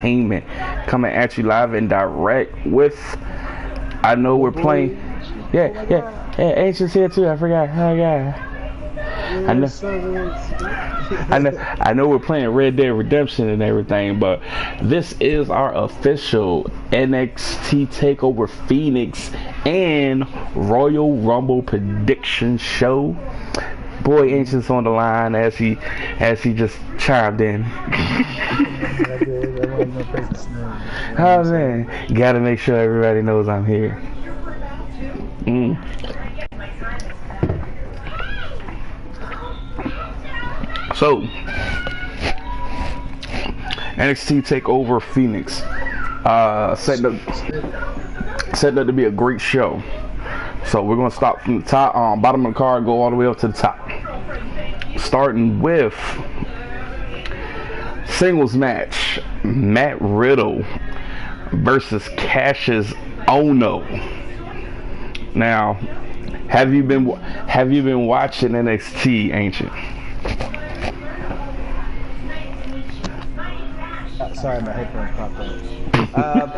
Entertainment coming at you live and direct with. I know Your we're boy. playing. Oh my Yeah, yeah, god. yeah. Ancient's here too. I forgot. Oh yeah. I Yeah, know. so I know we're playing Red Dead Redemption and everything, but this is our official NXT Takeover Phoenix and Royal Rumble prediction show. Boy, Ancient's on the line as he just chimed in. I did. I wanted no person's name. You know what Oh I'm saying? man, gotta make sure everybody knows I'm here. Mm. So, NXT Takeover Phoenix, setting up to be a great show. So we're gonna start from the top, bottom of the card, go all the way up to the top. Starting with singles match: Matt Riddle versus Cassius Ono. Now, have you been watching NXT, Ancient? Sorry, my headphones popped up.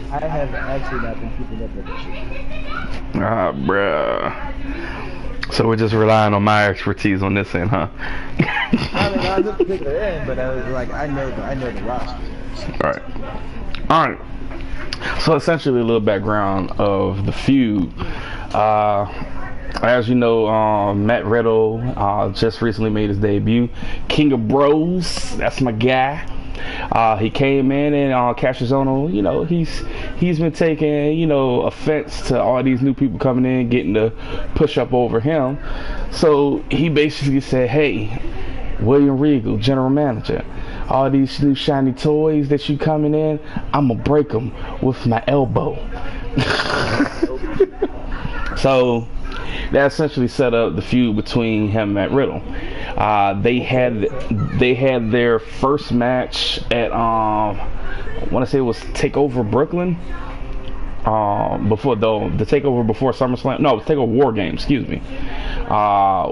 I have actually not been keeping up with this shit. Ah, bruh. So we're just relying on my expertise on this end, huh? I mean, not this particular end, but I was like, I know the roster. All right. All right. So essentially, a little background of the feud. As you know, Matt Riddle just recently made his debut. King of Bros, that's my guy. He came in and Cassius Ohno, he's been taking, offense to all these new people coming in, getting the push up over him. So he basically said, hey, William Regal, general manager, all these new shiny toys that you coming in, I'm gonna break them with my elbow. So that essentially set up the feud between him and Matt Riddle. They had their first match at I want to say it was Takeover Brooklyn. Before the Takeover before SummerSlam. No, Takeover War Game. Excuse me.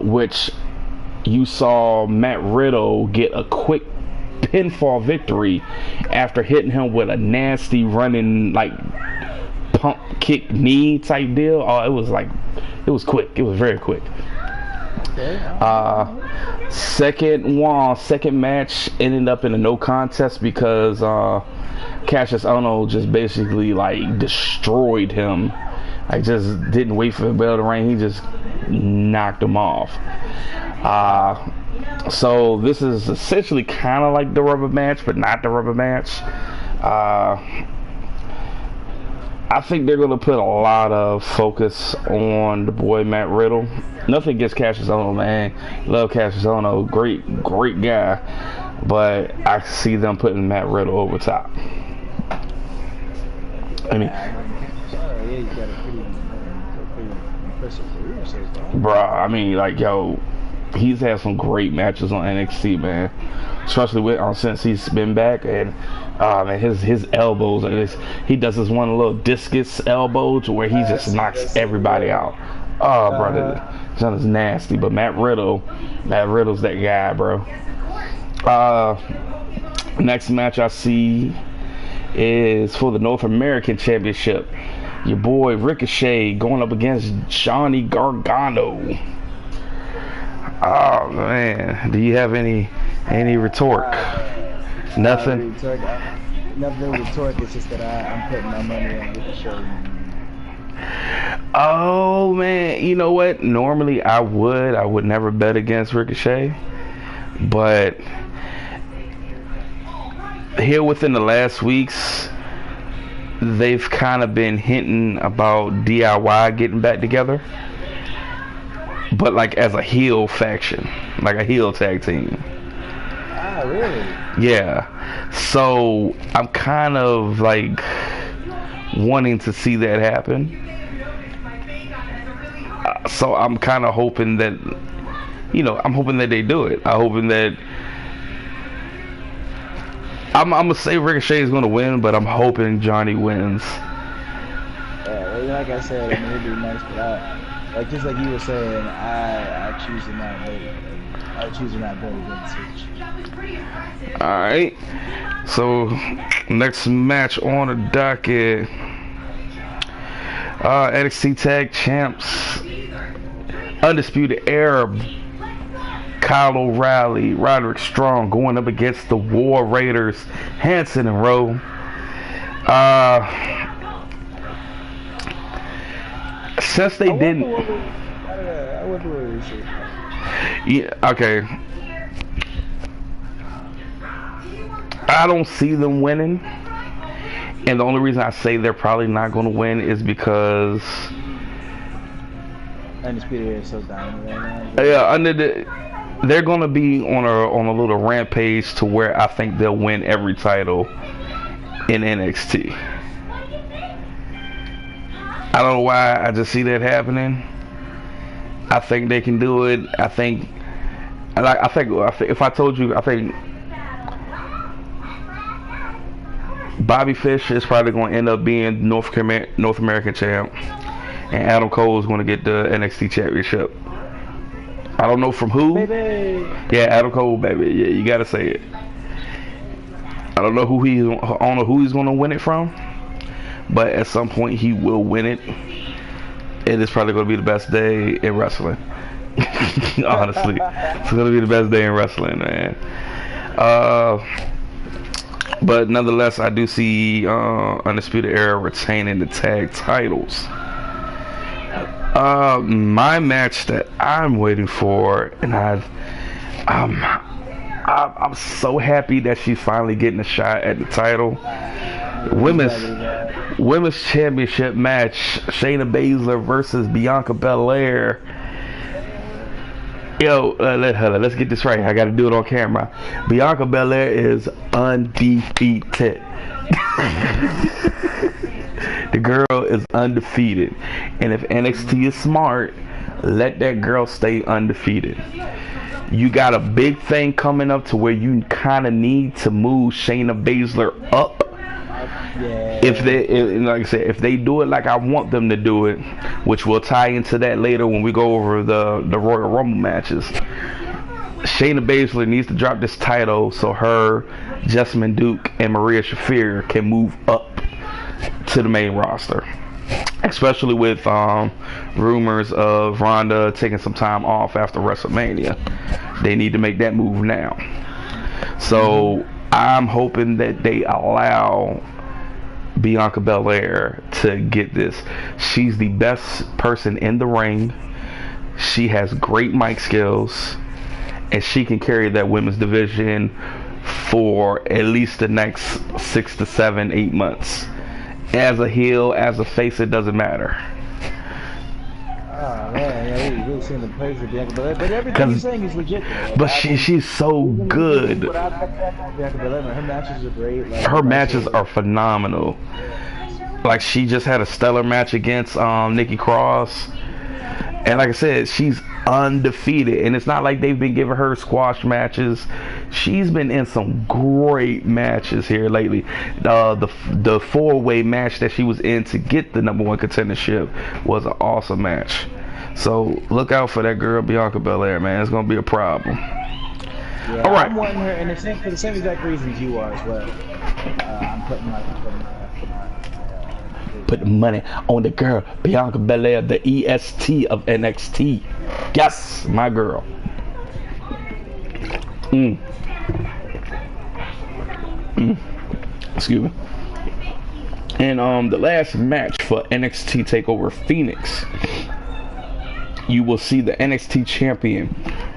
Which you saw Matt Riddle get a quick pinfall victory after hitting him with a nasty running like pump kick knee type deal. Oh, it was quick. It was very quick. Okay. Second match ended up in a no contest because Cassius Ohno just basically like destroyed him. I just didn't wait for the bell to ring. He just knocked him off. So this is essentially kind of like the rubber match, but not the rubber match. I think they're going to put a lot of focus on the boy Matt Riddle. Nothing against Cassius Ohno, man. Love Cassius Ohno. Great guy. But I see them putting Matt Riddle over top. I mean, Yeah, he's got a pretty impressive career so far. bruh, I mean, like, yo, he's had some great matches on NXT, man. Especially since he's been back, and man, his elbows, he does this one little discus elbow to where he just knocks everybody out. Oh, brother, that is nasty. But Matt Riddle's that guy, bro. Next match I see is for the North American Championship. Your boy Ricochet going up against Johnny Gargano. Oh man, do you have any retort? Nothing. Nothing retort. It's just that I'm putting my money on Ricochet. Oh man, you know what? Normally I would never bet against Ricochet, but here within the last weeks, they've kind of been hinting about DIY getting back together, but like as a heel faction, like a heel tag team. Ah, really? Yeah. So I'm kind of like wanting to see that happen. So I'm kind of hoping that, I'm hoping that they do it. I'm gonna say Ricochet is gonna win, but I'm hoping Johnny wins. Yeah, like I said, I mean, it'd be nice, but just like you were saying, I choose to not wait. I choose not better than Switch. Alright. So, next match on the docket. NXT Tag Champs. Undisputed Era. Kyle O'Reilly, Roderick Strong going up against the War Raiders, Hanson and Rowe. Since they didn't. Yeah, okay. I don't see them winning. And the only reason I say they're probably not going to win is because. Undisputed Era is so dominant right now. Yeah, they're going to be on a little rampage to where I think they'll win every title in NXT. I don't know why, I just see that happening. I think they can do it. I think if I told you, I think Bobby Fish is probably going to end up being North American champ, and Adam Cole is going to get the NXT championship. I don't know from who. Baby. Yeah, Adam Cole, baby. Yeah, you got to say it. I don't know who he's going to win it from, but at some point he will win it. It is probably going to be the best day in wrestling. Honestly, it's going to be the best day in wrestling, man. But nonetheless, I do see Undisputed Era retaining the tag titles. My match that I'm waiting for, and I'm so happy that she's finally getting a shot at the title. Women's championship match: Shayna Baszler versus Bianca Belair. Yo, let's get this right. I got to do it on camera. Bianca Belair is undefeated. The girl is undefeated, and if NXT is smart, let that girl stay undefeated. You got a big thing coming up to where you kind of need to move Shayna Baszler up. Yeah. Like I said, if they do it like I want them to do it, which we'll tie into that later when we go over the Royal Rumble matches. Shayna Baszler needs to drop this title so her, Jessamine Duke, and Maria Shafir can move up to the main roster. Especially with rumors of Ronda taking some time off after WrestleMania. They need to make that move now. So I'm hoping that they allow Bianca Belair to get this. She's the best person in the ring. She has great mic skills, and she can carry that women's division for at least the next 6 to 7, 8 months. As a heel, as a face, it doesn't matter. Oh man, yeah, we really seeing the praise of Bianca Belair, but everything you're saying is legit. But she's so good. Bianca Belair, her matches are great. Like, her matches are phenomenal. Like, she just had a stellar match against Nikki Cross, and like I said, she's undefeated. And it's not like they've been giving her squash matches. She's been in some great matches here lately. The four-way match that she was in to get the #1 contendership was an awesome match. So look out for that girl Bianca Belair, man. It's gonna be a problem. Yeah, all right. I'm wanting her, and for the same exact reasons you are as well. I'm putting put the money on the girl Bianca Belair, the EST of NXT. Yes, my girl. Excuse me. And the last match for NXT Takeover Phoenix, you will see the NXT champion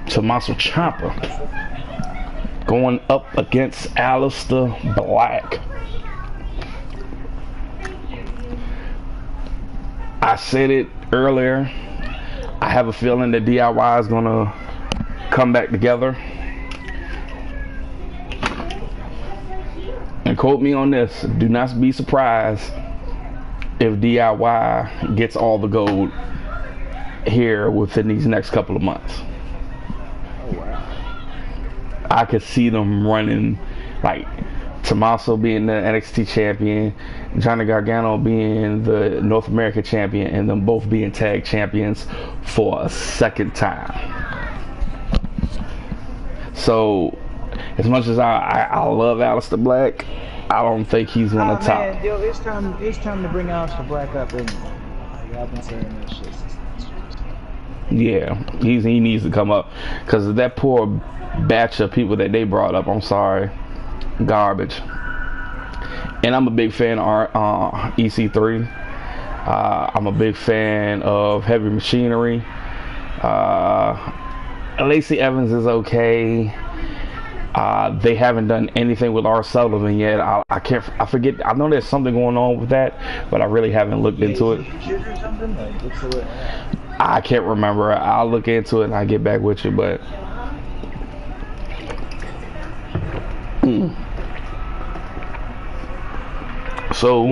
Tommaso Ciampa going up against Aleister Black. I said it earlier, I have a feeling that DIY is gonna come back together. And quote me on this, do not be surprised if DIY gets all the gold here within these next couple of months. Oh wow. I could see them running, like Tommaso being the NXT champion, Johnny Gargano being the North American champion, and them both being tag champions for a second time. So, as much as I love Aleister Black, I don't think he's gonna top. Man, yo, it's time to bring Aleister Black up. And I've been saying that shit since. Yeah, he needs to come up because that poor batch of people that they brought up. I'm sorry, garbage. And I'm a big fan of EC3. I'm a big fan of Heavy Machinery. Lacey Evans is okay. They haven't done anything with R. Sullivan yet. I forget. I know there's something going on with that, but I really haven't looked into it. I can't remember. I'll look into it and I'll get back with you. But so,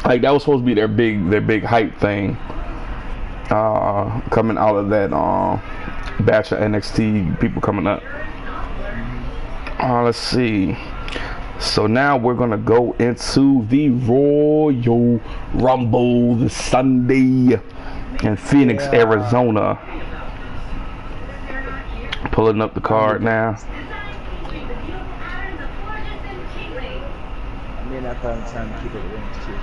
like, that was supposed to be their big hype thing. Coming out of that batch of NXT people coming up. Let's see. So now we're gonna go into the Royal Rumble this Sunday in Phoenix, Arizona. Pulling up the card now. I mean, I thought it's time to keep it rings too.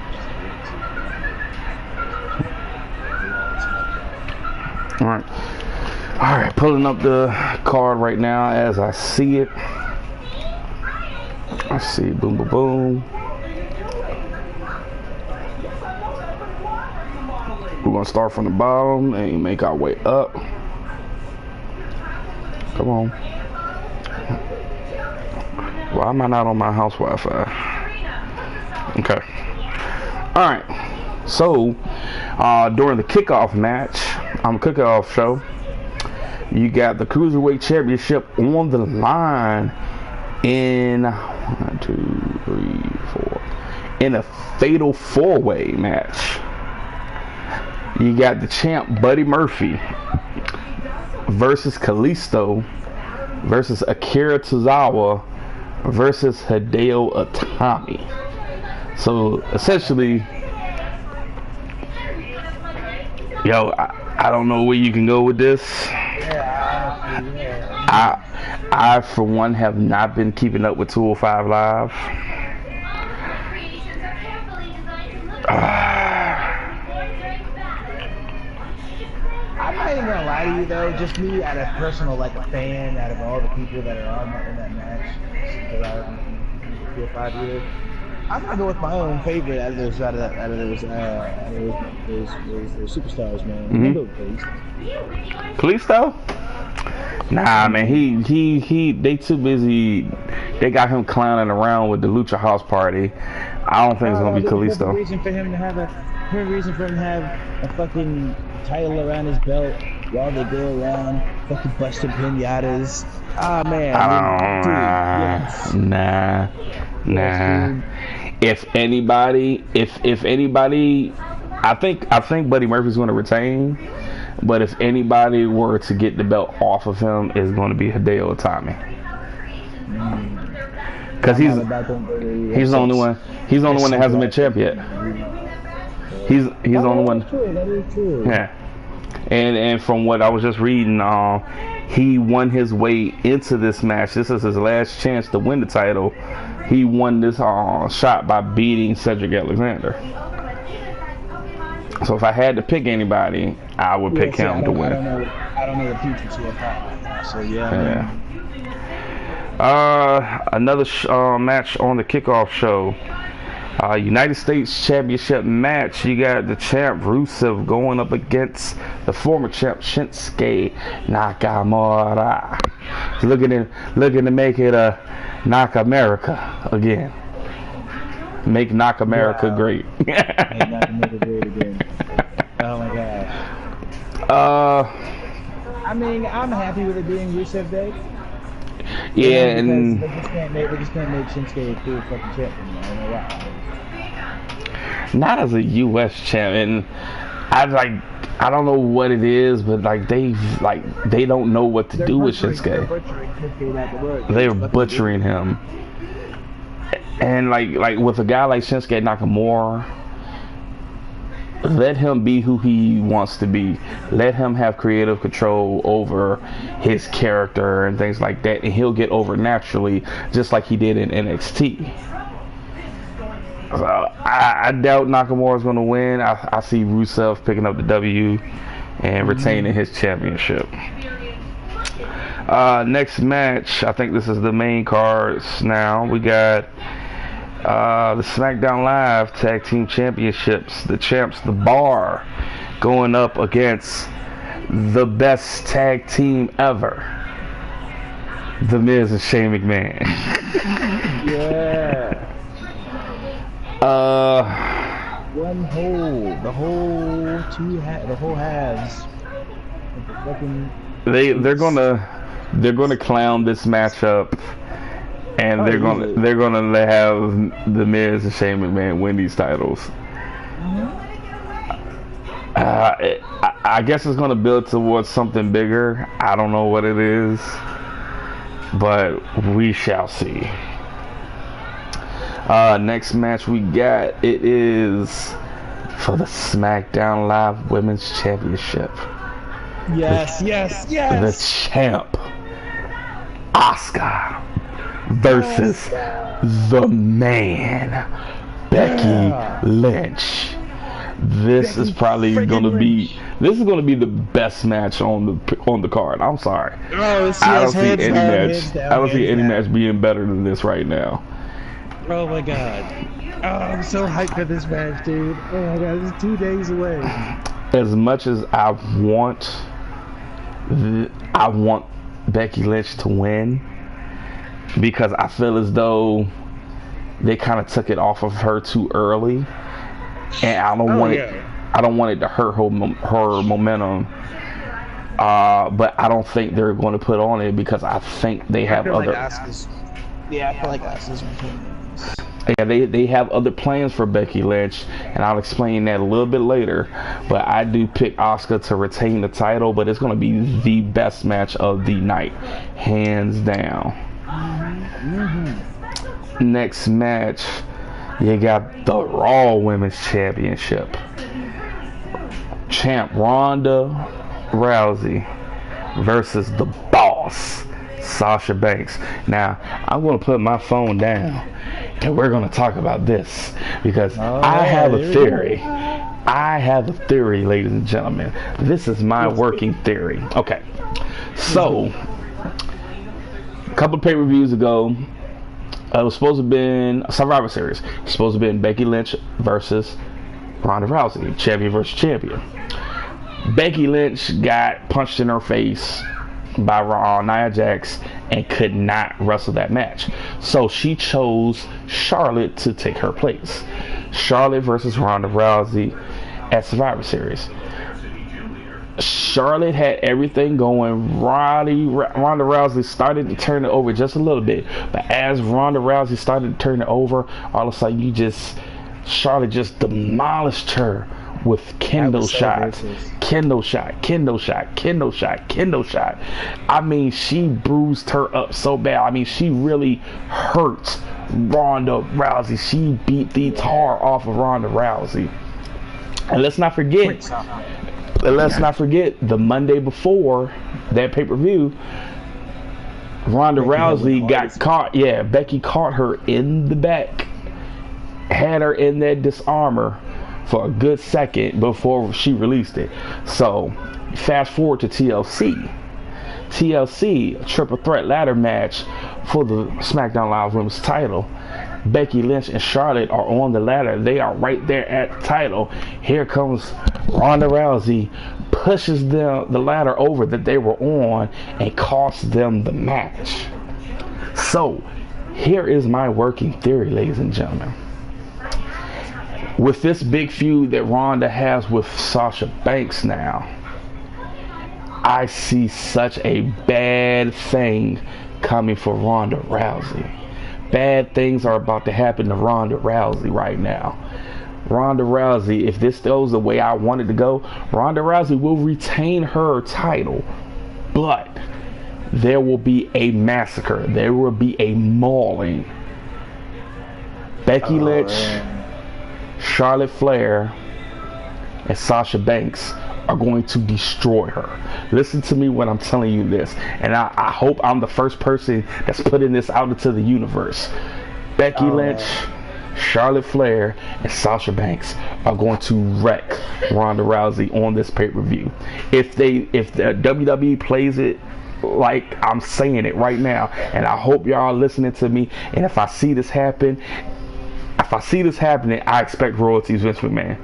All right, pulling up the card right now as I see it. I see, boom, boom, boom. We're gonna start from the bottom and make our way up. Come on. Why am I not on my house Wi-Fi? Okay. All right. So, during the kickoff match, kickoff show, you got the Cruiserweight Championship on the line in 1, 2, 3, 4 in a fatal 4-way match. You got the champ Buddy Murphy versus Kalisto versus Akira Tozawa versus Hideo Itami. So essentially, yo, I don't know where you can go with this. I for one have not been keeping up with 205 Live. I'm not even gonna lie to you though, just me out of personal, like a fan, out of all the people that are on in that match, because I've been 5 years. I'm gonna go with my own favorite out of those superstars, man. Remember Kalisto? Nah, man, they too busy. They got him clowning around with the Lucha House Party. I don't think it's gonna be Kalisto. There's a reason for him to have a fucking title around his belt while they go around fucking busting pinatas. Ah, man. Nah. If anybody, I think Buddy Murphy's going to retain. But if anybody were to get the belt off of him, it's going to be Hideo Itami. Because he's the only one. He's the only one that hasn't been champ yet. He's the only one. That is true. Yeah. And from what I was just reading, he won his way into this match. This is his last chance to win the title. He won this shot by beating Cedric Alexander. So if I had to pick anybody, I would pick him to win. I don't know the future to a so yeah. Another match on the kickoff show. United States Championship match. You got the champ Rusev going up against the former champ Shinsuke Nakamura. He's looking to make it a Knock America again. Make Knock America great. Make Knock America great again. Oh my god. I mean, I'm happy with it being Rusev Day. Yeah, and they just can't make Shinsuke a cool fucking champion. I don't know why. Not as a U.S. champ, and I don't know what it is, but they don't know what to do with Shinsuke. They're butchering him, and like with a guy like Shinsuke Nakamura, Let him be who he wants to be. Let him have creative control over his character and things like that, and he'll get over naturally, just like he did in NXT. So I doubt Nakamura's going to win. I see Rusev picking up the W and retaining his championship. Next match, I think this is the main cards now. We got the SmackDown Live Tag Team Championships. The champs, The Bar, going up against the best tag team ever, The Miz and Shane McMahon. Yeah. The whole halves. They're gonna clown this matchup, and they're gonna have The Miz and Shane McMahon win these titles. I guess it's gonna build towards something bigger. I don't know what it is, but we shall see. Next match we got, it is for the SmackDown Live Women's Championship. Yes. The champ, Asuka, versus the man, Becky Lynch. This is probably gonna be the best match on the card. I'm sorry. I don't see any match being better than this right now. Oh my god. Oh, I'm so hyped for this match, dude. Oh my god, it's 2 days away. As much as I want Becky Lynch to win, because I feel as though they kind of took it off of her too early, and I don't want it to hurt her momentum. But I don't think they're going to put on it, because I think they have other. I feel like Asuka's Yeah, they have other plans for Becky Lynch, and I'll explain that a little bit later. But I do pick Asuka to retain the title, but it's going to be the best match of the night, hands down. Next match, you got the Raw Women's Championship. Champ Ronda Rousey versus the boss, Sasha Banks. Now, I'm going to put my phone down, and we're going to talk about this, because I have a theory. I have a theory, ladies and gentlemen. This is my working theory. Okay. So, a couple of pay-per-views ago, it was supposed to have been a Survivor Series. It was supposed to have been Becky Lynch versus Ronda Rousey, champion versus champion. Becky Lynch got punched in her face by Nia Jax and could not wrestle that match. So she chose Charlotte to take her place. Charlotte versus Ronda Rousey at Survivor Series. Charlotte had everything going. Ronda Rousey started to turn it over just a little bit, but as Ronda Rousey started to turn it over, all of a sudden Charlotte just demolished her with kendo shots. Kendo shot. I mean, she bruised her up so bad. I mean, she really hurt Ronda Rousey. She beat the tar off of Ronda Rousey. And let's not forget the Monday before that pay-per-view, Ronda Rousey got caught. Yeah, Becky caught her in the back, had her in that disarmor for a good second before she released it. So, fast forward to TLC, a triple threat ladder match for the SmackDown Live Women's title. Becky Lynch and Charlotte are on the ladder. They are right there at the title. Here comes Ronda Rousey, pushes the ladder over that they were on and costs them the match. So, here is my working theory, ladies and gentlemen. With this big feud that Ronda has with Sasha Banks now, I see such a bad thing coming for Ronda Rousey. Bad things are about to happen to Ronda Rousey right now. Ronda Rousey, if this goes the way I want it to go, Ronda Rousey will retain her title, but there will be a massacre. There will be a mauling. Becky Lynch, Charlotte Flair, and Sasha Banks are going to destroy her. Listen to me when I'm telling you this, and I hope I'm the first person that's putting this out into the universe. Becky Lynch, Charlotte Flair, and Sasha Banks are going to wreck Ronda Rousey on this pay-per-view. If the WWE plays it like I'm saying it right now, and I hope y'all are listening to me, and if I see this happening, I expect royalties, Vince McMahon.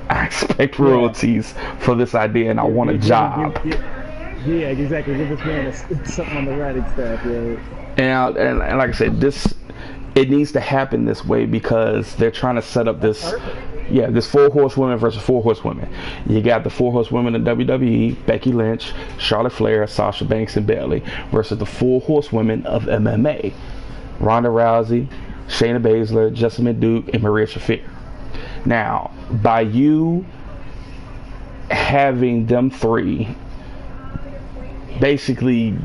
I expect royalties for this idea, and I want a job. Yeah, exactly. Give this man something on the writing staff, yeah. And like I said, it needs to happen this way because they're trying to set up this. Yeah, this 4 horsewomen versus 4 horsewomen. You got the 4 horsewomen in WWE: Becky Lynch, Charlotte Flair, Sasha Banks, and Bayley, versus the 4 horsewomen of MMA: Ronda Rousey, Shayna Baszler, Jessamine Duke, and Maria Shafir. Now, by you having them 3 basically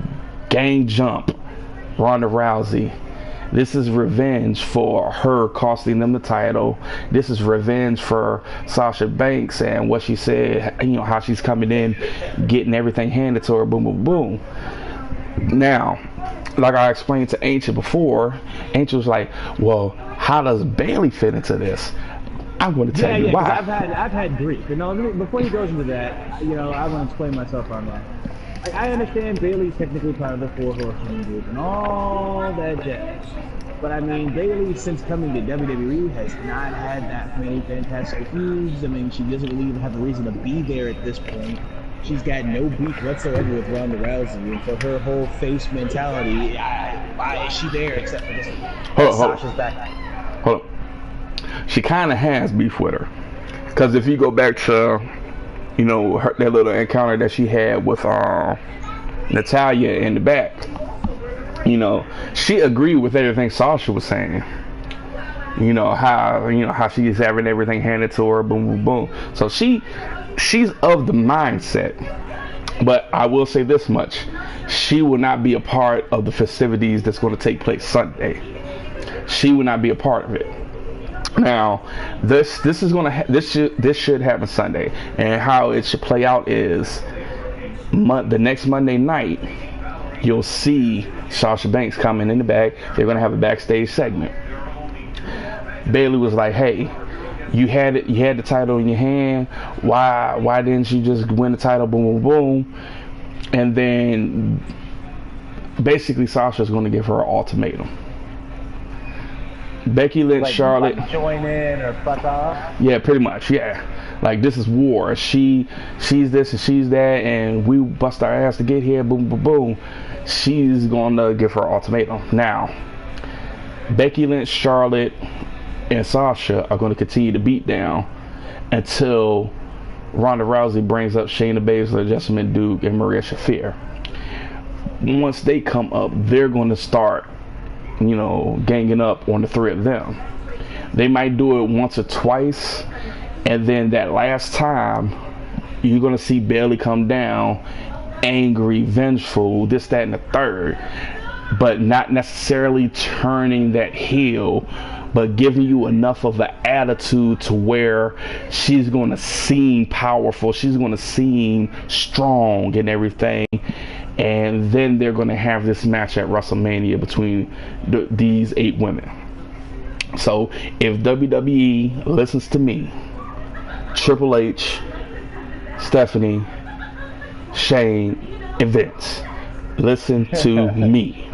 gang jump Ronda Rousey, this is revenge for her costing them the title. This is revenge for Sasha Banks and what she said, how she's coming in, getting everything handed to her, boom, boom, boom. Now, like I explained to Ancient before, Ancient was like, well, how does Bayley fit into this? I'm going to tell you why. I've had grief. Before he goes into that, I want to explain myself on that. I understand Bayley's technically part of the 4 horsewomen group and all that jazz. But I mean, Bayley, since coming to WWE, has not had that many fantastic feuds. I mean, she doesn't really even have a reason to be there at this point. She's got no beef whatsoever with Ronda Rousey, and for her whole face mentality, why is she there except for this? Sasha's back. Hold up. She kind of has beef with her, because if you go back to, that little encounter that she had with Natalya in the back, she agreed with everything Sasha was saying. How she's having everything handed to her, boom, boom, boom. So she's of the mindset. But I will say this much: she will not be a part of the festivities that's going to take place Sunday. She will not be a part of it. Now, this should happen Sunday, and how it should play out is the next Monday night. You'll see Sasha Banks coming in the back. They're gonna have a backstage segment. Bayley was like, "Hey, you had the title in your hand. Why didn't you just win the title? Boom, boom, boom." And then basically Sasha's gonna give her an ultimatum. Becky Lynch, Charlotte, join in or fuck off. Yeah, pretty much. Yeah, like this is war. She's this and she's that, and we bust our ass to get here. Boom, boom, boom. She's gonna give her ultimatum. Now, Becky Lynch, Charlotte, and Sasha are going to continue to beat down until Ronda Rousey brings up Shayna Baszler, Jessamine Duke, and Maria Shafir. Once they come up, they're going to start ganging up on the 3 of them. They might do it once or twice, and then that last time you're going to see Bayley come down angry, vengeful, this, that, and the third, but not necessarily turning that heel, but giving you enough of an attitude to where she's going to seem powerful, she's going to seem strong and everything. And then they're going to have this match at WrestleMania between these 8 women. So if WWE listens to me, Triple H, Stephanie, Shane, and Vince, listen to me.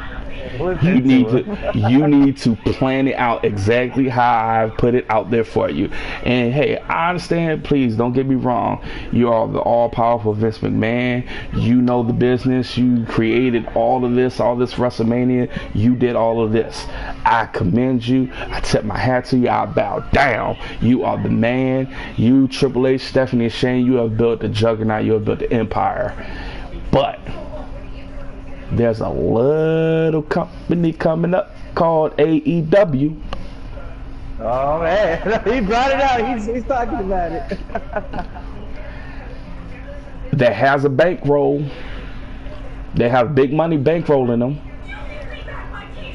You need to plan it out exactly how I've put it out there for you. And hey, I understand, please don't get me wrong. You are the all-powerful Vince McMahon. You know the business. You created all of this WrestleMania. You did all of this. I commend you. I tip my hat to you. I bow down. You are the man. You, Triple H, Stephanie, and Shane, you have built the juggernaut. You have built the empire. But there's a little company coming up called AEW. Oh man, he brought it out. He's talking about it. That has a bankroll. They have big money bankroll in them.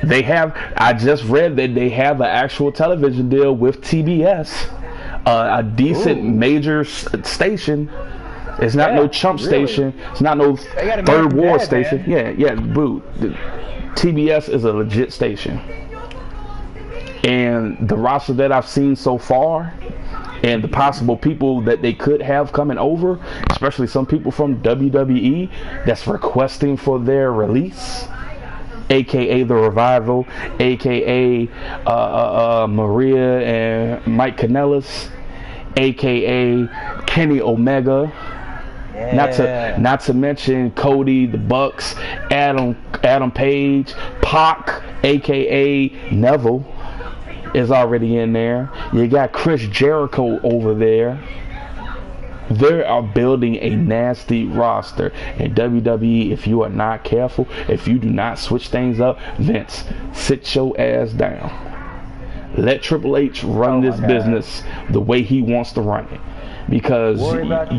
I just read that they have an actual television deal with TBS, A decent major station. It's not no chump station. It's not no third ward station. Man. Yeah, boo. TBS is a legit station. And the roster that I've seen so far, and the possible people that they could have coming over, especially some people from WWE that's requesting for their release, aka the Revival, aka Maria and Mike Kanellis, aka Kenny Omega. Yeah. Not to mention Cody, the Bucks, Adam Page, Pac, aka Neville, is already in there. You got Chris Jericho over there. They are building a nasty roster. And WWE, if you are not careful, if you do not switch things up, Vince, sit your ass down. Let Triple H run this business the way he wants to run it. Because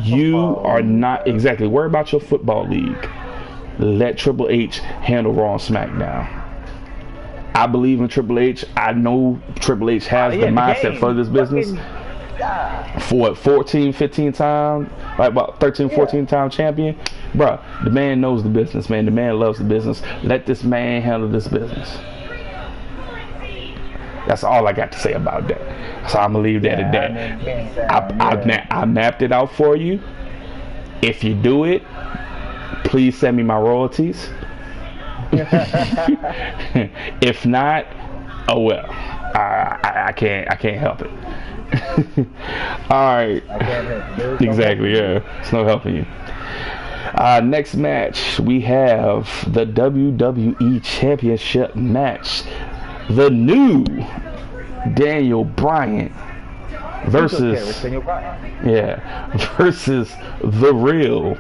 you are not exactly worried about your football league. Let Triple H handle Raw and SmackDown. I believe in Triple H. I know Triple H has the mindset for this business. For 14, 15 time, like about 13, 14 time champion, bruh, the man knows the business, man. The man loves the business. Let this man handle this business. That's all I got to say about that. So I'm gonna leave that at that. I mapped it out for you. If you do it, please send me my royalties. If not, oh well. I can't help it. All right. I can't help it. Exactly. Yeah. It's no helping you. Next match, we have the WWE Championship match. The new Daniel Bryan versus the real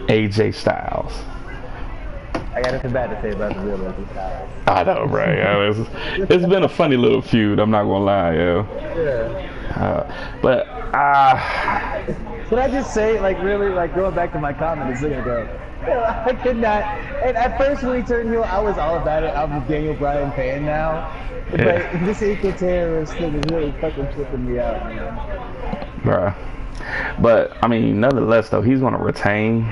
AJ Styles. I got nothing bad to say about the real AJ Styles. I know, bro. Yeah, it's been a funny little feud. I'm not gonna lie, yo. Yeah. But Can I just say, like, really, like, going back to my comment a second ago, I could not. And at first, when he turned heel, I was all about it. I'm a Daniel Bryan fan now. But this equal terrorist thing is really fucking tripping me out, man. Bruh. But, I mean, nonetheless, though, he's going to retain.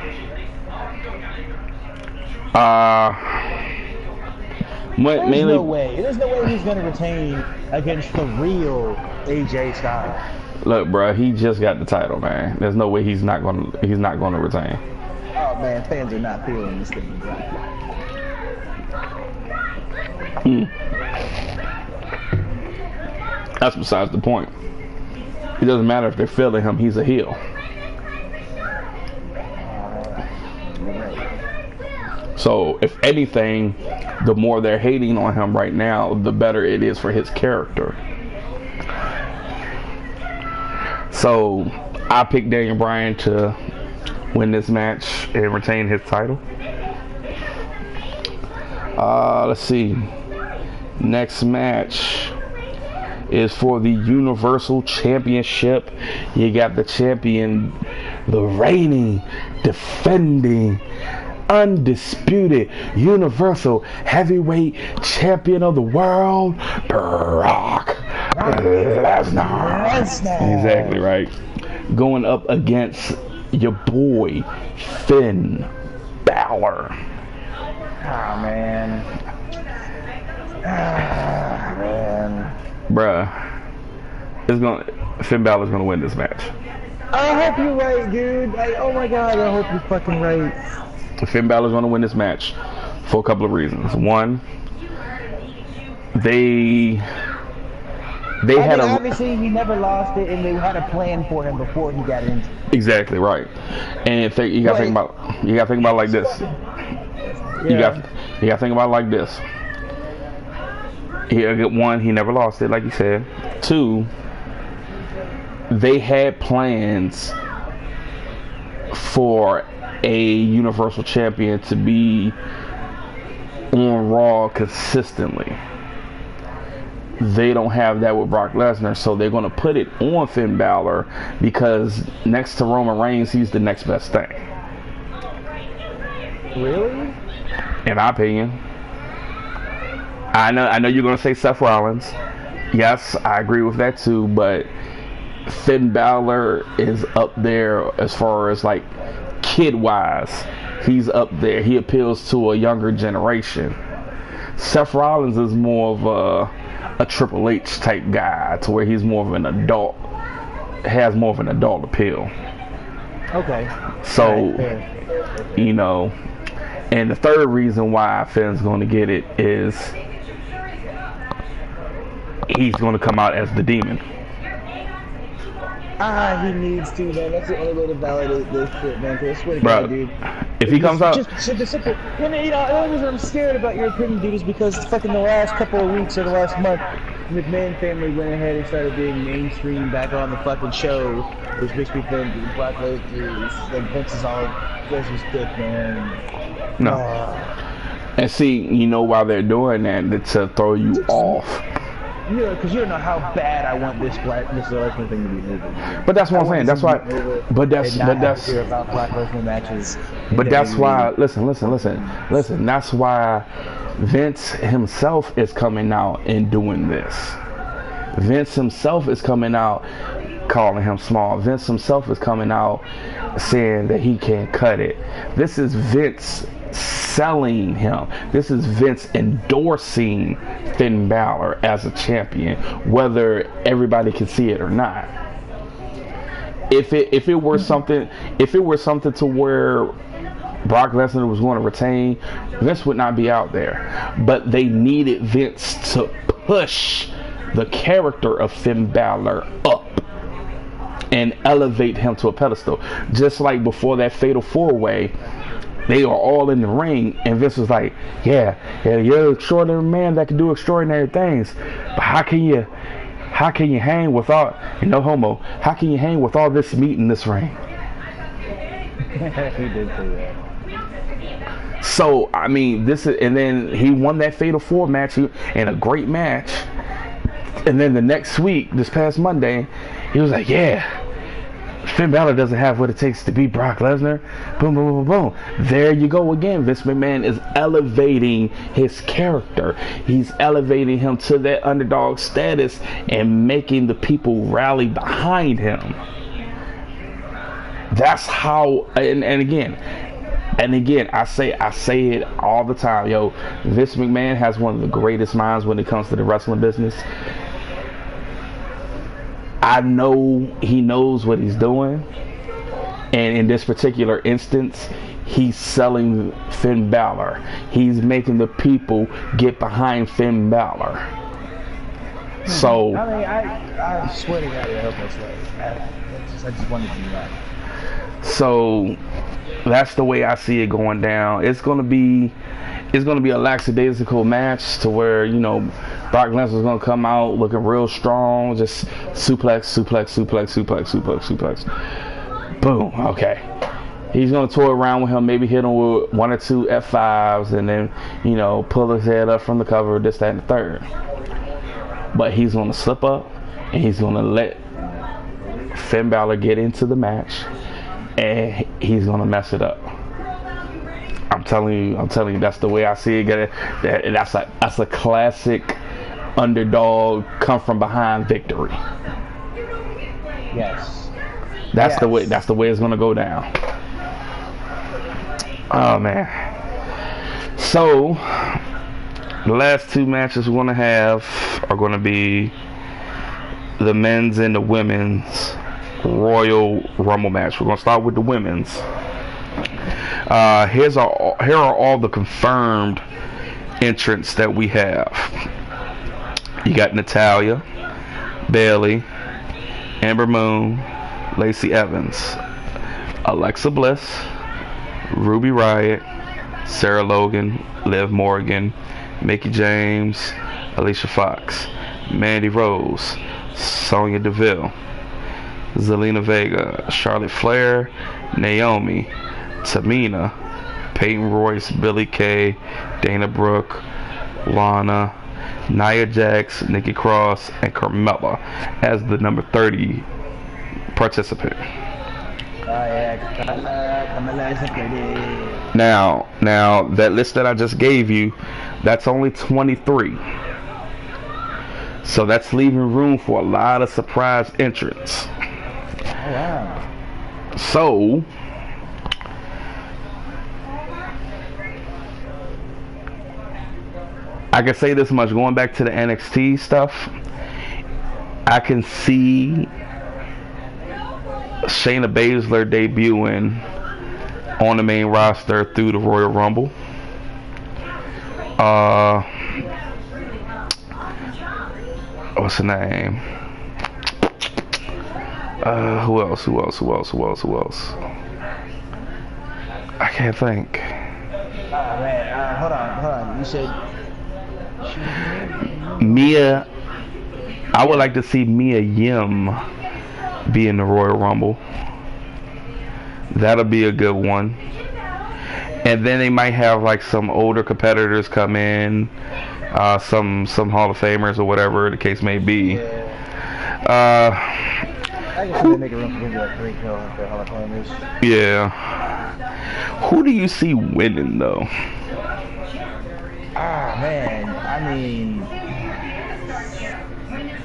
There's no way. There's no way he's going to retain against the real AJ Styles. Look, bruh, he just got the title, man. There's no way he's not going to retain. Oh man, fans are not feeling this thing. That's besides the point. It doesn't matter if they're feeling him, he's a heel. So, if anything, the more they're hating on him right now, the better it is for his character. So, I picked Daniel Bryan to win this match and retain his title. Let's see. Next match is for the Universal Championship. You got the champion, the reigning, defending, undisputed Universal Heavyweight Champion of the world, Brock Lesnar. Exactly right. Going up against your boy Finn Balor. Oh man. Bruh, Finn Balor's gonna win this match. I hope you're right, dude. Oh my god, I hope you're fucking right. Finn Balor's gonna win this match for a couple of reasons. One, they had obviously he never lost it, and they had a plan for him before he got injured. Exactly right. And you gotta think about it like this. You gotta think about it like this. One, he never lost it, like you said. Two, they had plans for a Universal Champion to be on Raw consistently. They don't have that with Brock Lesnar, so they're going to put it on Finn Balor because next to Roman Reigns, he's the next best thing. Really? In my opinion. I know you're going to say Seth Rollins. Yes, I agree with that too, but Finn Balor is up there as far as like kid wise. He's up there. He appeals to a younger generation. Seth Rollins is more of a Triple H type guy, to where he's more of an adult, has more of an adult appeal. Okay. So, Right, fair. you know, and the third reason why Finn's going to get it is he's going to come out as the Demon. He needs to, man. That's the only way to validate this shit, man. Cause I swear to Bro, God, dude. if he comes out, the only reason I'm scared about your opinion, dude, is because fucking the last couple of weeks or the last month, the McMahon family went ahead and started being mainstream back on the fucking show, which makes me think Brock Lesnar is like Vince is all Lesnar's dick, man. no. And see, you know why they're doing that? To throw you off. Yeah, because you don't know how bad I want this Lesnar thing to be over. But that's what I'm saying. That's why. But that's hear about Brock Lesnar matches. But that's why. Listen. That's why Vince himself is coming out and doing this. Vince himself is coming out calling him small. Vince himself is coming out saying that he can't cut it. This is Vince selling him. This is Vince endorsing Finn Balor as a champion, whether everybody can see it or not. If it were something to where Brock Lesnar was going to retain, Vince would not be out there. But they needed Vince to push the character of Finn Balor up and elevate him to a pedestal. Just like before that Fatal 4-Way, they are all in the ring, and Vince was like, yeah, you're an extraordinary man that can do extraordinary things, but how can you hang with all, no homo, how can you hang with all this meat in this ring? He did say that. So, I mean, and then he won that Fatal 4 match, and a great match, and then the next week, this past Monday, he was like, yeah, Finn Balor doesn't have what it takes to beat Brock Lesnar. Boom, boom, boom, boom. There you go again. Vince McMahon is elevating his character. He's elevating him to that underdog status and making the people rally behind him. That's how. And again, I say it all the time. Yo, Vince McMahon has one of the greatest minds when it comes to the wrestling business. I know he knows what he's doing, and in this particular instance, he's selling Finn Balor. He's making the people get behind Finn Balor. So I mean, I swear to God, I hope that's right. I just wanted to do that. So that's the way I see it going down. It's gonna be a lackadaisical match to where, you know, Brock Lesnar's gonna come out looking real strong, just suplex. Boom. Okay. He's gonna toy around with him, maybe hit him with 1 or 2 F5s, and then, you know, pull his head up from the cover, this, that, and the third. But he's gonna slip up, and he's gonna let Finn Balor get into the match, and he's gonna mess it up. I'm telling you, that's the way I see it. That's a classic underdog come from behind victory. Yes. That's the way it's gonna go down. Oh man. So the last 2 matches we're gonna have are gonna be the men's and the women's Royal Rumble match. We're gonna start with the women's. Here are all the confirmed entrants that we have. You got Natalya, Bayley, Ember Moon, Lacey Evans, Alexa Bliss, Ruby Riott, Sarah Logan, Liv Morgan, Mickie James, Alicia Fox, Mandy Rose, Sonya Deville, Zelina Vega, Charlotte Flair, Naomi, Tamina, Peyton Royce, Billie Kay, Dana Brooke, Lana, Nia Jax, Nikki Cross, and Carmella as the number 30 participant. Now that list that I just gave you, that's only 23. So that's leaving room for a lot of surprise entrants. wow. So, I can say this much, going back to the NXT stuff, I can see Shayna Baszler debuting on the main roster through the Royal Rumble. What's her name? Who else? I can't think. Man, hold on. You said Mia. I would like to see Mia Yim be in the Royal Rumble. That'll be a good one. And then they might have like some older competitors come in, some Hall of Famers or whatever the case may be. I guess they make a room for like 3 Hall of Famers. Yeah. Who do you see winning though? Man, I mean,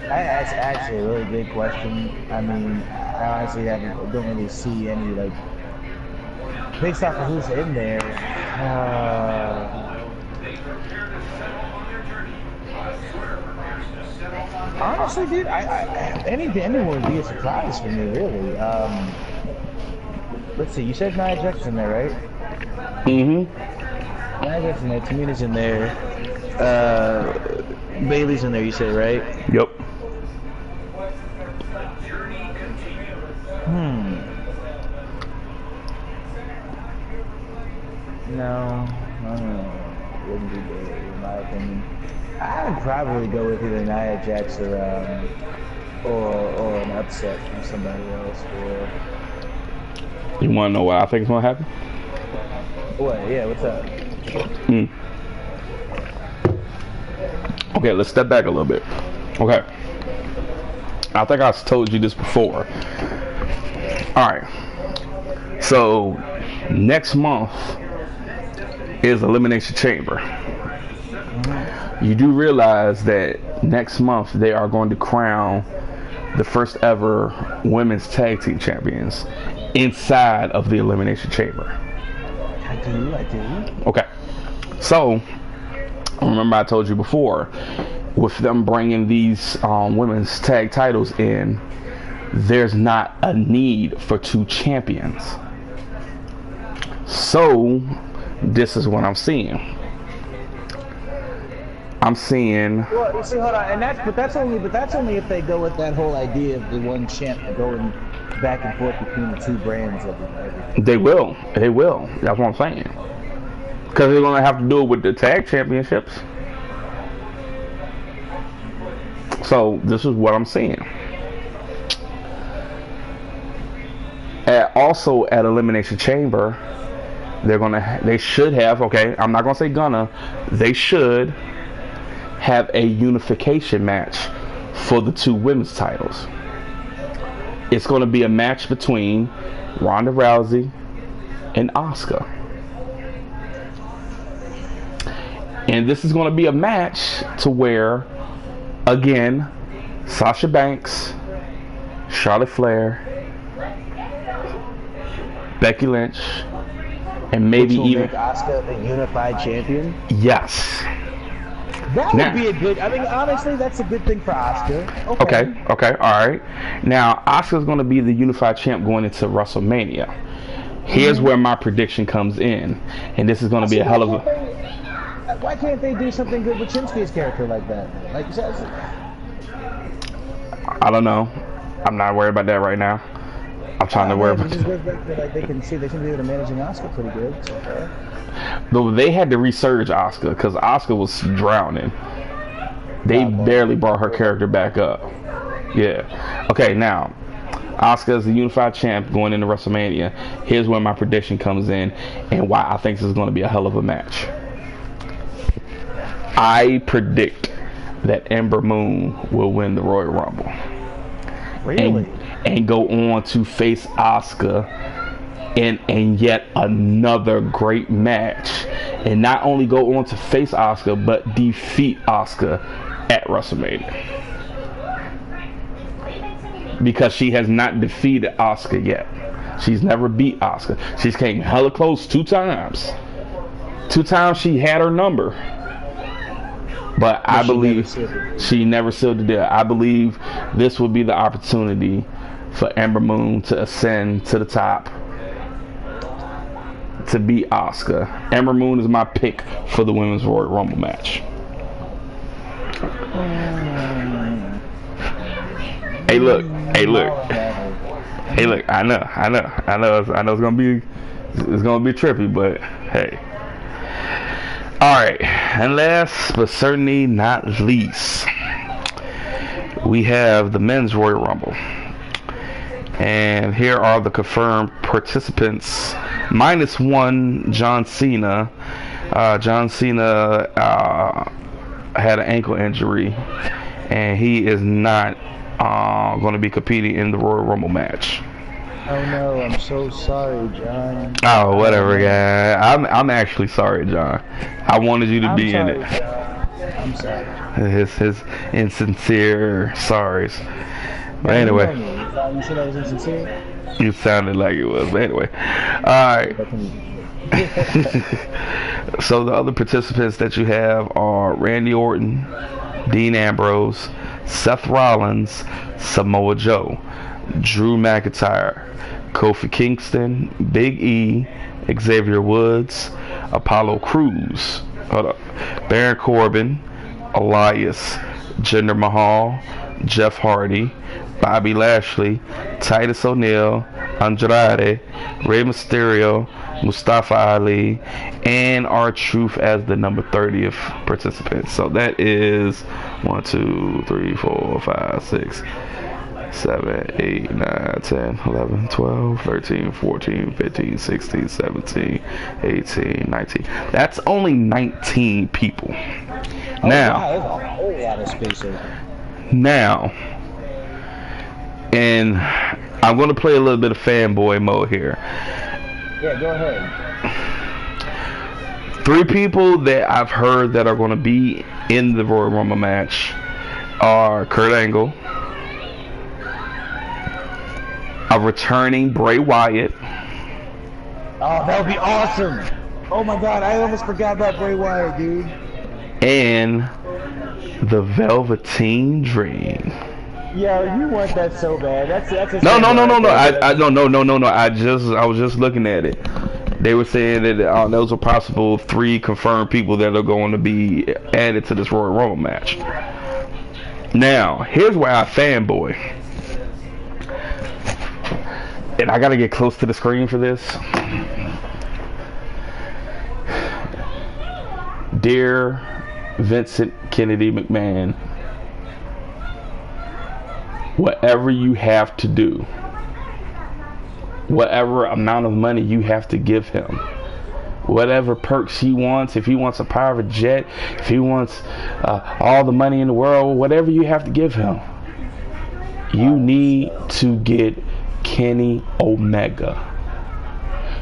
that's actually a really good question. I mean, I honestly don't really see any, like, based off of who's in there. Honestly, dude, anyone would be a surprise for me, really. Let's see, you said Nia Jax in there, right? Mm-hmm. Nia Jax in there, Tamina's in there, Bailey's in there, you said, right? Yep. No, wouldn't be Bailey, in my opinion. I would probably go with either Nia Jax or an upset from somebody else. Or You want to know what I think is gonna happen? what? Yeah, what's up? Okay, let's step back a little bit. Okay. I think I told you this before. Alright. So, next month is Elimination Chamber. You do realize that next month they are going to crown the first ever women's tag team champions inside of the Elimination Chamber. I do. Okay. So, remember I told you before, with them bringing these women's tag titles in, there's not a need for 2 champions. So, this is what I'm seeing. I'm seeing. Well, you see, hold on, and that's only if they go with that whole idea of the one champ going back and forth between the 2 brands of everything. They will. That's what I'm saying. Because they're gonna have to do it with the tag championships. So this is what I'm seeing. Also at Elimination Chamber, they should have. Okay, I'm not gonna say gonna. They should have a unification match for the 2 women's titles. It's going to be a match between Ronda Rousey and Asuka. And this is going to be a match to where, again, Sasha Banks, Charlotte Flair, Becky Lynch, and maybe even make Asuka the unified champion. Yes. That would be a good. I mean, honestly, that's a good thing for Asuka. Okay, all right. Now, Asuka's going to be the unified champ going into WrestleMania. Here's where my prediction comes in, and this is going to be a hell of a. Why can't they do something good with Shinsuke's character like that? Like you said. I don't know. I'm not worried about that right now. I'm trying to worry about. Like they seem to be able to managing Asuka pretty good so far. Though they had to resurge Asuka because Asuka was drowning. They barely brought her character back up. Yeah. Okay, now Asuka is the unified champ going into WrestleMania. Here's where my prediction comes in and why I think this is going to be a hell of a match. I predict that Ember Moon will win the Royal Rumble. Really? And go on to face Asuka in yet another great match, and not only go on to face Asuka but defeat Asuka at WrestleMania. because she has not defeated Asuka yet. She's never beat Asuka. She's came hella close 2 times. 2 times she had her number. But I believe she never sealed the deal. I believe this would be the opportunity for Ember Moon to ascend to the top to beat Asuka. Ember Moon is my pick for the Women's Royal Rumble match. Hey look. I know it's gonna be trippy, but hey. Alright, and last but certainly not least, we have the Men's Royal Rumble. And here are the confirmed participants. -1, John Cena. John Cena had an ankle injury, and he is not going to be competing in the Royal Rumble match. Oh no, I'm so sorry, John. Oh, whatever, guy. I'm actually sorry, John. I wanted you to be in it. John. I'm sorry. His insincere sorries. But anyway. You said I was insincere? You sounded like it was. But anyway. Alright. So the other participants that you have are Randy Orton, Dean Ambrose, Seth Rollins, Samoa Joe, Drew McIntyre, Kofi Kingston, Big E, Xavier Woods, Apollo Crews, Baron Corbin, Elias, Jinder Mahal, Jeff Hardy, Bobby Lashley, Titus O'Neil, Andrade, Rey Mysterio, Mustafa Ali, and R-Truth as the number 30th participant. So that is 1, 2, 3, 4, 5, 6, 7, 8, 9, 10, 11, 12, 13, 14, 15, 16, 17, 18, 19. That's only 19 people. Now, wow, there's a whole lot of space open. Now, and I'm going to play a little bit of fanboy mode here. Yeah, go ahead. 3 people that I've heard that are going to be in the Royal Rumble match are Kurt Angle, a returning Bray Wyatt. Oh, that would be awesome. Oh my god, I almost forgot about Bray Wyatt, dude. And the Velveteen Dream. Yeah, you want that so bad. That's a No. I was just looking at it. They were saying that those are possible 3 confirmed people that are going to be added to this Royal Rumble match. Now, here's where I fanboy. And I gotta get close to the screen for this. Dear Vincent Kennedy McMahon, whatever you have to do, whatever amount of money you have to give him, whatever perks he wants, if he wants a private jet, if he wants all the money in the world, whatever you have to give him, you need to get Kenny Omega.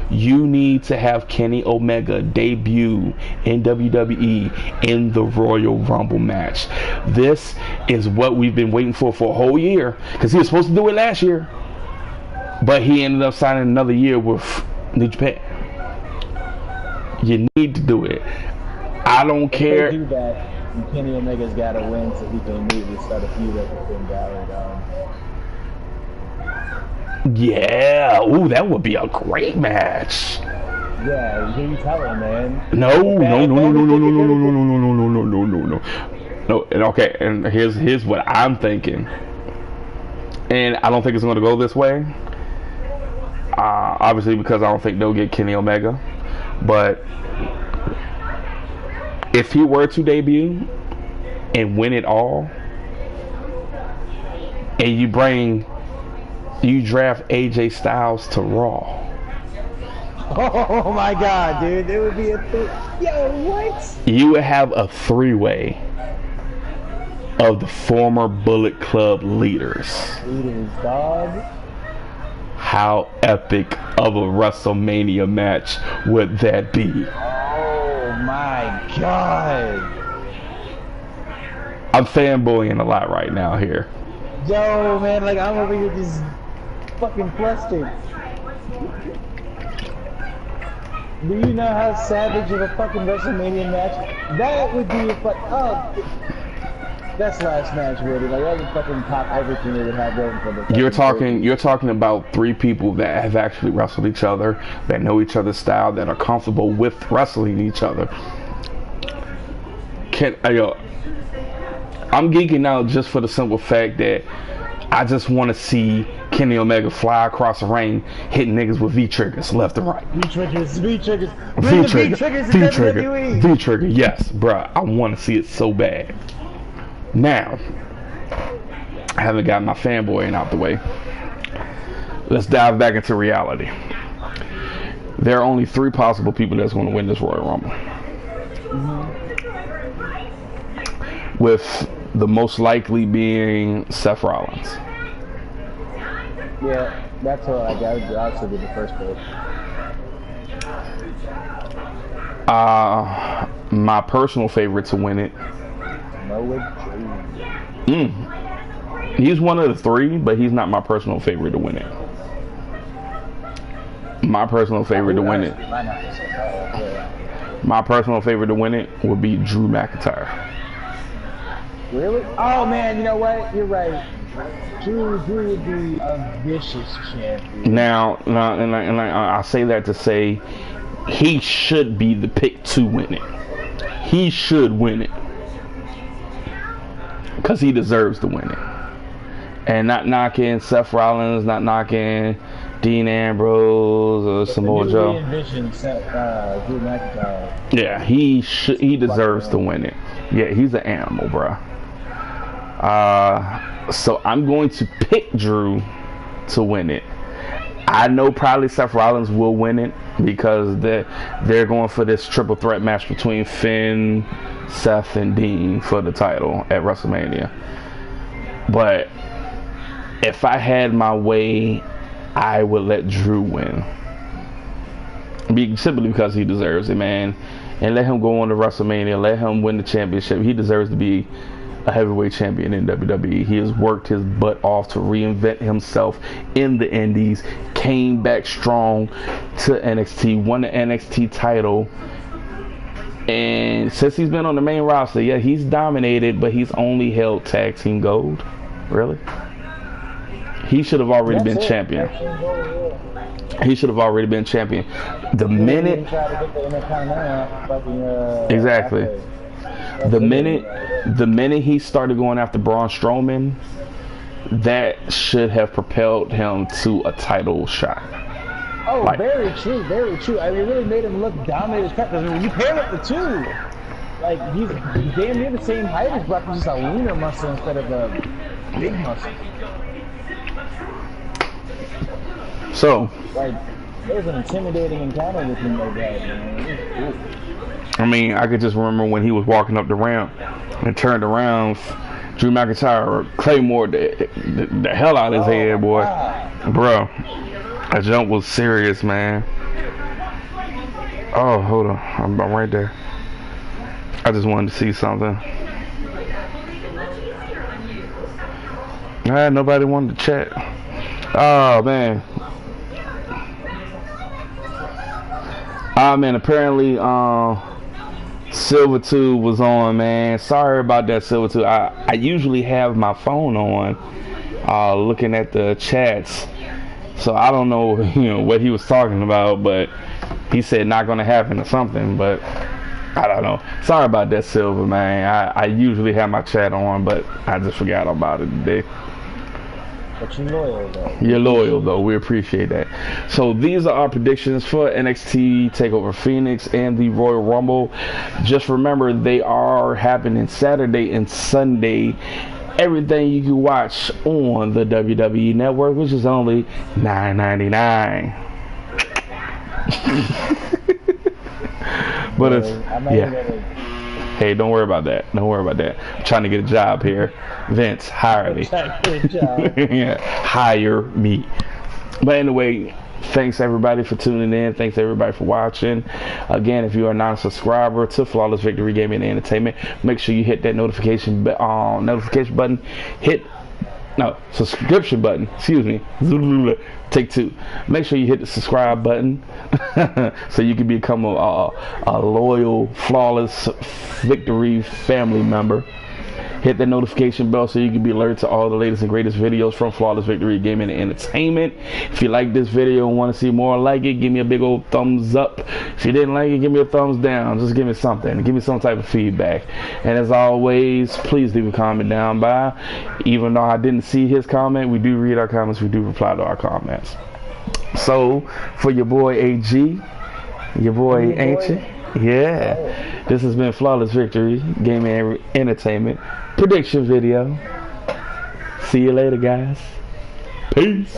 You need to have Kenny Omega debut in WWE in the Royal Rumble match. This is what we've been waiting for a whole year, because he was supposed to do it last year, but he ended up signing another year with New Japan. You need to do it. I don't care. If they do that, Kenny Omega's got to win so he can immediately start a feud up with Finn Balor. Yeah, ooh, that would be a great match. Yeah, who you telling, man? No. And okay, and here's what I'm thinking. And I don't think it's going to go this way. Obviously, because I don't think they'll get Kenny Omega. But if he were to debut and win it all, and you draft AJ Styles to Raw. Oh my god, dude. It would be yo, what? You would have a 3-way of the former Bullet Club leaders. Leaders, dog. How epic of a WrestleMania match would that be? Oh my god. I'm fanboying a lot right now here. Yo, man, like I'm over here just fucking flustered. Do you know how savage of a fucking WrestleMania match that would be? That's last match, really. Like that would fucking top everything they would have going for them. You're talking about three people that have actually wrestled each other, that know each other's style, that are comfortable with wrestling each other. I'm geeking out just for the simple fact that I just want to see Kenny Omega fly across the ring, hitting niggas with V-triggers left and right. V-triggers. V-trigger, WWE. V-trigger, yes, bruh. I want to see it so bad. Now, I haven't got my fanboying out the way. Let's dive back into reality. There are only three possible people that's going to win this Royal Rumble. With the most likely being Seth Rollins. Yeah, that's what I got. I'd also be the first pick. My personal favorite to win it. He's one of the three, but he's not my personal favorite to win it. My personal favorite to win it. My personal favorite to win it would be Drew McIntyre. Really? Oh man, you know what? You're right. Drew would be a vicious champion. Now, and I say that to say he should be the pick to win it. He should win it because he deserves to win it. And not knocking Seth Rollins, not knocking Dean Ambrose or Samoa Joe. Drew McIntyre. Yeah, he deserves to win it. Yeah, he's an animal, bro. So I'm going to pick Drew to win it. I know probably Seth Rollins will win it because they're going for this triple threat match between Finn, Seth, and Dean for the title at WrestleMania. But if I had my way, I would let Drew win. Simply because he deserves it, man. And let him go on to WrestleMania. Let him win the championship. He deserves to be a heavyweight champion in WWE. He has worked his butt off to reinvent himself in the indies, came back strong to NXT, won the NXT title, and since he's been on the main roster, yeah, he's dominated, but he's only held tag team gold. Really? He should have already been champion. He should have already been champion. The minute exactly. The minute he started going after Braun Strowman, that should have propelled him to a title shot. Oh, like, very true, very true. I mean, it really made him look dominant as crap. Because when you pair up the two, like he's damn near the same height as Brock, just a leaner muscle instead of a big muscle. So, like, it was an intimidating encounter with him like that, man. I mean, I could just remember when he was walking up the ramp and turned around, Drew McIntyre Claymore the hell out of his head, boy. God. Bro, that jump was serious, man. Oh, hold on. I'm right there. I just wanted to see something. Nobody wanted to chat. Oh, man. Man, apparently, Silver Tube was on, man. Sorry about that, Silver Tube. I usually have my phone on, looking at the chats, so I don't know, what he was talking about, but he said not gonna happen or something, but I don't know. Sorry about that, Silver, man. I usually have my chat on, but I just forgot about it today. But you're loyal, though. You're loyal, though. We appreciate that. So these are our predictions for NXT Takeover Phoenix and the Royal Rumble. Just remember, they are happening Saturday and Sunday. Everything you can watch on the WWE Network, which is only $9.99. But it's Hey, don't worry about that. Don't worry about that. I'm trying to get a job here. Vince, hire me. Yeah, hire me. But anyway, thanks everybody for tuning in. Thanks everybody for watching. Again, if you are not a subscriber to Flawless Victory Gaming and Entertainment, make sure you hit that notification button. Hit No, subscription button. Excuse me. Take two. Make sure you hit the subscribe button so you can become a loyal, flawless victory family member. Hit that notification bell so you can be alerted to all the latest and greatest videos from Flawless Victory Gaming and Entertainment. If you like this video and want to see more like it, give me a big old thumbs up. If you didn't like it, give me a thumbs down. Just give me something. Give me some type of feedback. And as always, please leave a comment down by. Even though I didn't see his comment, we do read our comments. We do reply to our comments. So, for your boy AG, your boy Ancient, yeah, this has been Flawless Victory Gaming and Entertainment prediction video. See you later, guys. Peace.